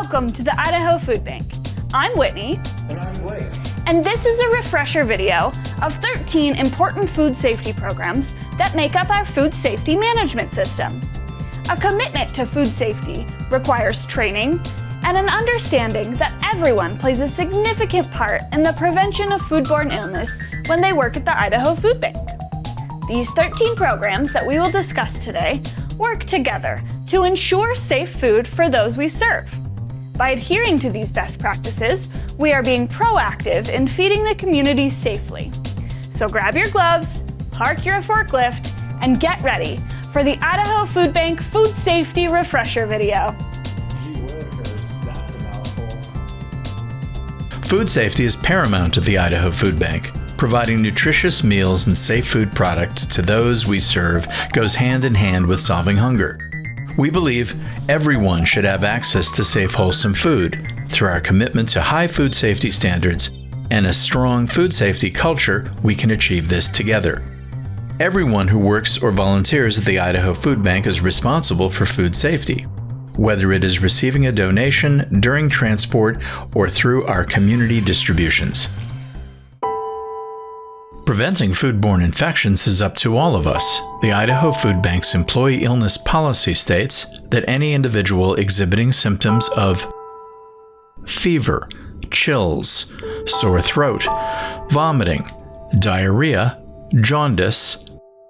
Welcome to the Idaho Foodbank. I'm Whitney. And I'm Blake. And this is a refresher video of 13 important food safety programs that make up our food safety management system. A commitment to food safety requires training and an understanding that everyone plays a significant part in the prevention of foodborne illness when they work at the Idaho Foodbank. These 13 programs that we will discuss today work together to ensure safe food for those we serve. By adhering to these best practices, we are being proactive in feeding the community safely. So grab your gloves, park your forklift, and get ready for the Idaho Foodbank Food Safety Refresher video. Food safety is paramount at the Idaho Foodbank. Providing nutritious meals and safe food products to those we serve goes hand in hand with solving hunger. We believe everyone should have access to safe, wholesome food. Through our commitment to high food safety standards and a strong food safety culture, we can achieve this together. Everyone who works or volunteers at the Idaho Foodbank is responsible for food safety, whether it is receiving a donation, during transport, or through our community distributions. Preventing foodborne infections is up to all of us. The Idaho Foodbank's employee illness policy states that any individual exhibiting symptoms of fever, chills, sore throat, vomiting, diarrhea, jaundice,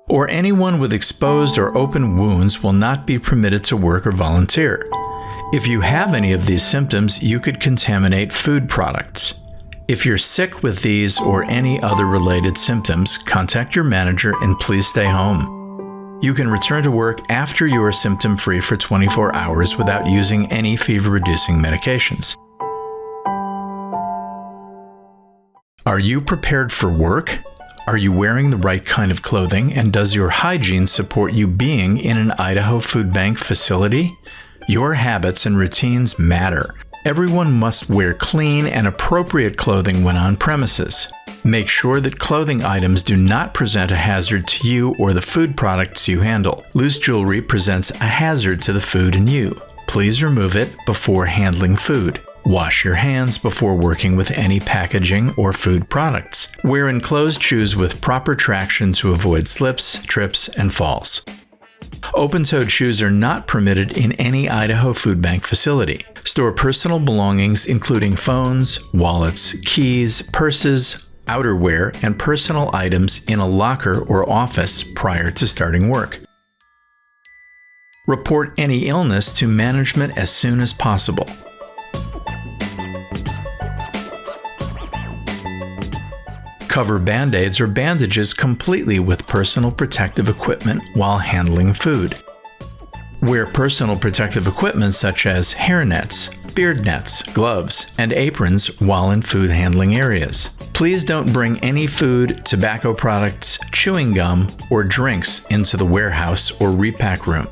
or anyone with exposed or open wounds will not be permitted to work or volunteer. If you have any of these symptoms, you could contaminate food products. If you're sick with these or any other related symptoms, contact your manager and please stay home. You can return to work after you are symptom-free for 24 hours without using any fever-reducing medications. Are you prepared for work? Are you wearing the right kind of clothing, and does your hygiene support you being in an Idaho Foodbank facility? Your habits and routines matter. Everyone must wear clean and appropriate clothing when on premises. Make sure that clothing items do not present a hazard to you or the food products you handle. Loose jewelry presents a hazard to the food and you. Please remove it before handling food. Wash your hands before working with any packaging or food products. Wear enclosed shoes with proper traction to avoid slips, trips, and falls. Open-toed shoes are not permitted in any Idaho Foodbank facility. Store personal belongings including phones, wallets, keys, purses, outerwear, and personal items in a locker or office prior to starting work. Report any illness to management as soon as possible. Cover Band-Aids or bandages completely with personal protective equipment while handling food. Wear personal protective equipment such as hair nets, beard nets, gloves, and aprons while in food handling areas. Please don't bring any food, tobacco products, chewing gum, or drinks into the warehouse or repack room.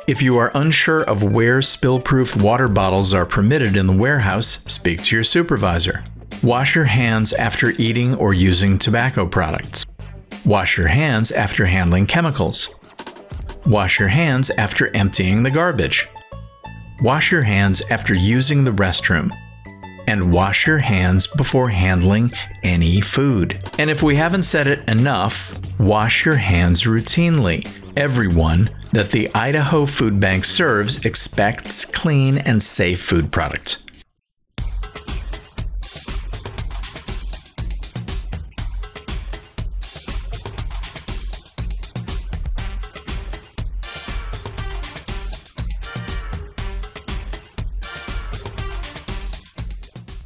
If you are unsure of where spill-proof water bottles are permitted in the warehouse, speak to your supervisor. Wash your hands after eating or using tobacco products. Wash your hands after handling chemicals. Wash your hands after emptying the garbage. Wash your hands after using the restroom. And wash your hands before handling any food. And if we haven't said it enough, wash your hands routinely. Everyone that the Idaho Foodbank serves expects clean and safe food products.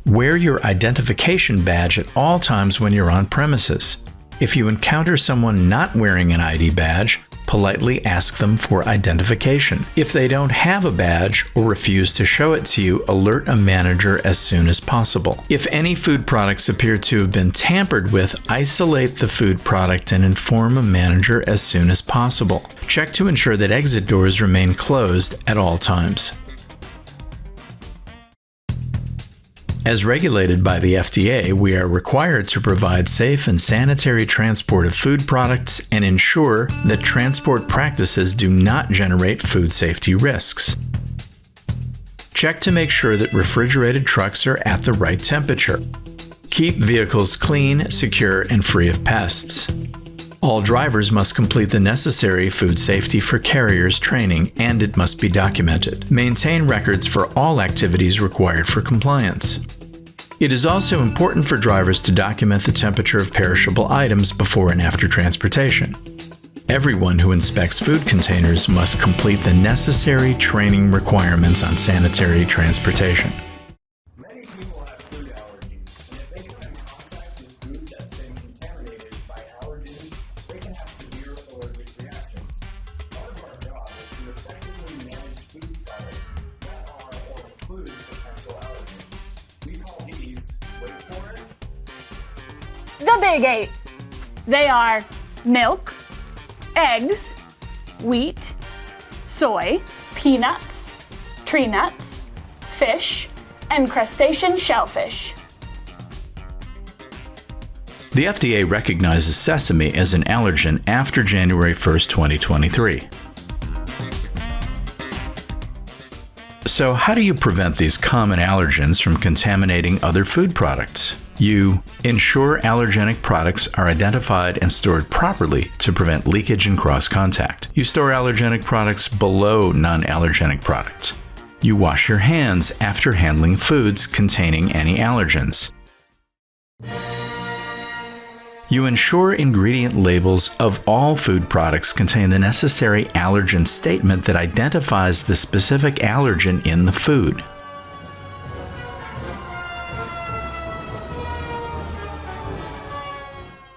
Wear your identification badge at all times when you're on premises. If you encounter someone not wearing an ID badge, politely ask them for identification. If they don't have a badge or refuse to show it to you, alert a manager as soon as possible. If any food products appear to have been tampered with, isolate the food product and inform a manager as soon as possible. Check to ensure that exit doors remain closed at all times. As regulated by the FDA, we are required to provide safe and sanitary transport of food products and ensure that transport practices do not generate food safety risks. Check to make sure that refrigerated trucks are at the right temperature. Keep vehicles clean, secure, and free of pests. All drivers must complete the necessary food safety for carriers training, and it must be documented. Maintain records for all activities required for compliance. It is also important for drivers to document the temperature of perishable items before and after transportation. Everyone who inspects food containers must complete the necessary training requirements on sanitary transportation. Many people have food allergies, and if they come in contact with food that's been contaminated by allergens, they can have severe allergic reactions. Part of our job is to effectively manage food products that are or include potential allergens. We call these, wait for it, The Big Eight. They are milk, eggs, wheat, soy, peanuts, tree nuts, fish, and crustacean shellfish. The FDA recognizes sesame as an allergen after January 1st, 2023. So, how do you prevent these common allergens from contaminating other food products? You ensure allergenic products are identified and stored properly to prevent leakage and cross-contact. You store allergenic products below non-allergenic products. You wash your hands after handling foods containing any allergens. You ensure ingredient labels of all food products contain the necessary allergen statement that identifies the specific allergen in the food.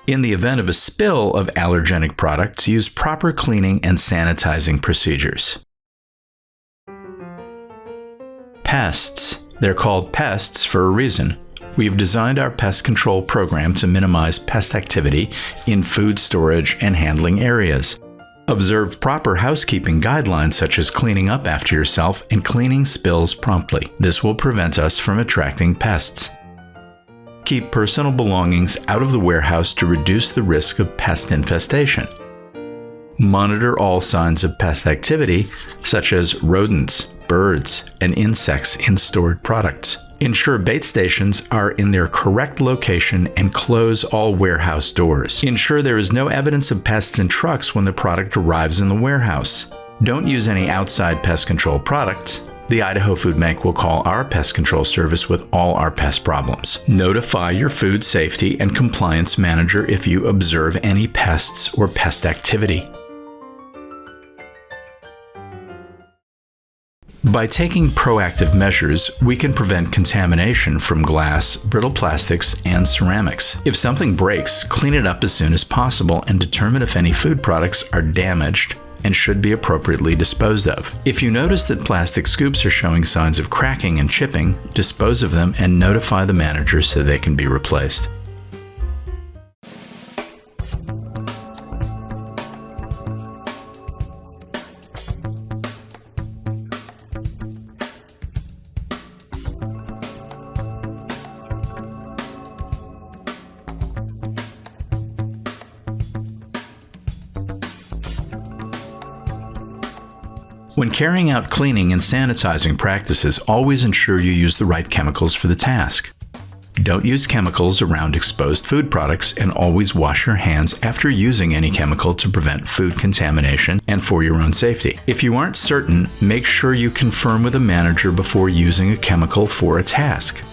In the event of a spill of allergenic products, use proper cleaning and sanitizing procedures. Pests. They're called pests for a reason. We've designed our pest control program to minimize pest activity in food storage and handling areas. Observe proper housekeeping guidelines such as cleaning up after yourself and cleaning spills promptly. This will prevent us from attracting pests. Keep personal belongings out of the warehouse to reduce the risk of pest infestation. Monitor all signs of pest activity, such as rodents, birds, and insects in stored products. Ensure bait stations are in their correct location and close all warehouse doors. Ensure there is no evidence of pests in trucks when the product arrives in the warehouse. Don't use any outside pest control products. The Idaho Foodbank will call our pest control service with all our pest problems. Notify your food safety and compliance manager if you observe any pests or pest activity. By taking proactive measures, we can prevent contamination from glass, brittle plastics, and ceramics. If something breaks, clean it up as soon as possible and determine if any food products are damaged and should be appropriately disposed of. If you notice that plastic scoops are showing signs of cracking and chipping, dispose of them and notify the manager so they can be replaced. When carrying out cleaning and sanitizing practices, always ensure you use the right chemicals for the task. Don't use chemicals around exposed food products and always wash your hands after using any chemical to prevent food contamination and for your own safety. If you aren't certain, make sure you confirm with a manager before using a chemical for a task.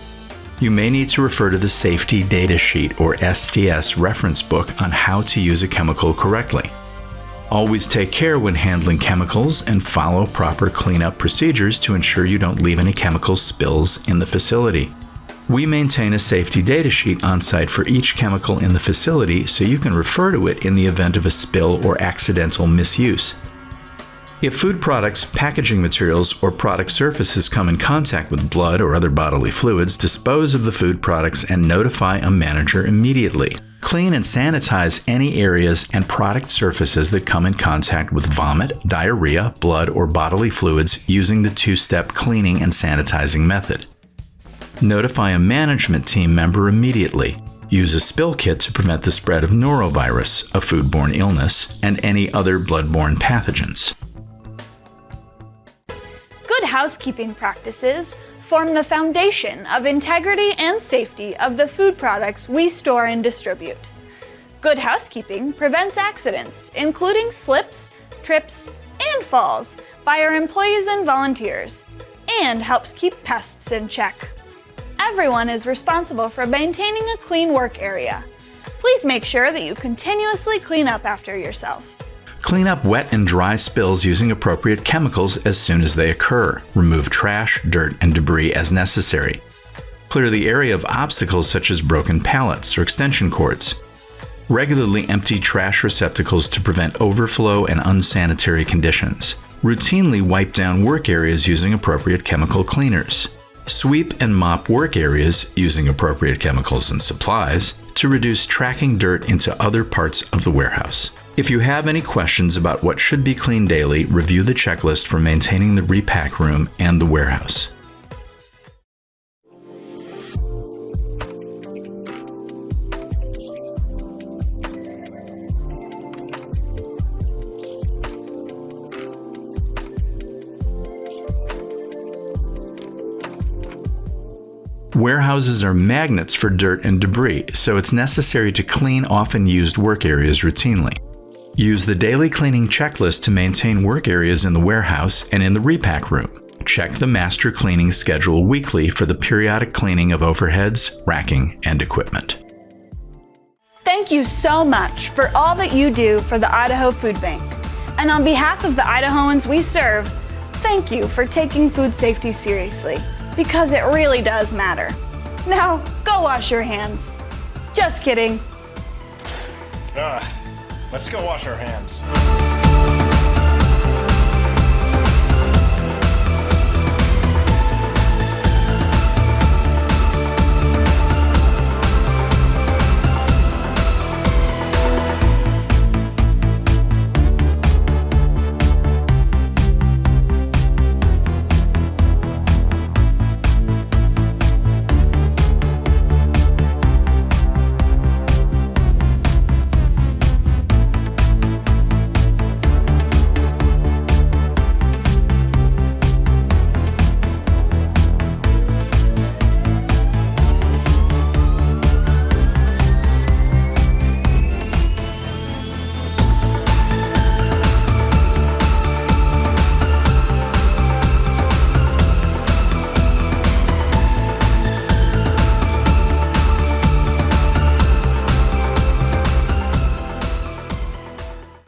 You may need to refer to the Safety Data Sheet or SDS reference book on how to use a chemical correctly. Always take care when handling chemicals and follow proper cleanup procedures to ensure you don't leave any chemical spills in the facility. We maintain a safety data sheet on site for each chemical in the facility so you can refer to it in the event of a spill or accidental misuse. If food products, packaging materials, or product surfaces come in contact with blood or other bodily fluids, dispose of the food products and notify a manager immediately. Clean and sanitize any areas and product surfaces that come in contact with vomit, diarrhea, blood, or bodily fluids using the two-step cleaning and sanitizing method. Notify a management team member immediately. Use a spill kit to prevent the spread of norovirus, a foodborne illness, and any other bloodborne pathogens. Good housekeeping practices form the foundation of integrity and safety of the food products we store and distribute. Good housekeeping prevents accidents, including slips, trips, and falls by our employees and volunteers, and helps keep pests in check. Everyone is responsible for maintaining a clean work area. Please make sure that you continuously clean up after yourself. Clean up wet and dry spills using appropriate chemicals as soon as they occur. Remove trash, dirt, and debris as necessary. Clear the area of obstacles such as broken pallets or extension cords. Regularly empty trash receptacles to prevent overflow and unsanitary conditions. Routinely wipe down work areas using appropriate chemical cleaners. Sweep and mop work areas using appropriate chemicals and supplies to reduce tracking dirt into other parts of the warehouse. If you have any questions about what should be cleaned daily, review the checklist for maintaining the repack room and the warehouse. Warehouses are magnets for dirt and debris, so it's necessary to clean often used work areas routinely. Use the daily cleaning checklist to maintain work areas in the warehouse and in the repack room. Check the master cleaning schedule weekly for the periodic cleaning of overheads, racking, and equipment. Thank you so much for all that you do for the Idaho Foodbank. And on behalf of the Idahoans we serve, thank you for taking food safety seriously, because it really does matter. Now, go wash your hands. Just kidding. Let's go wash our hands.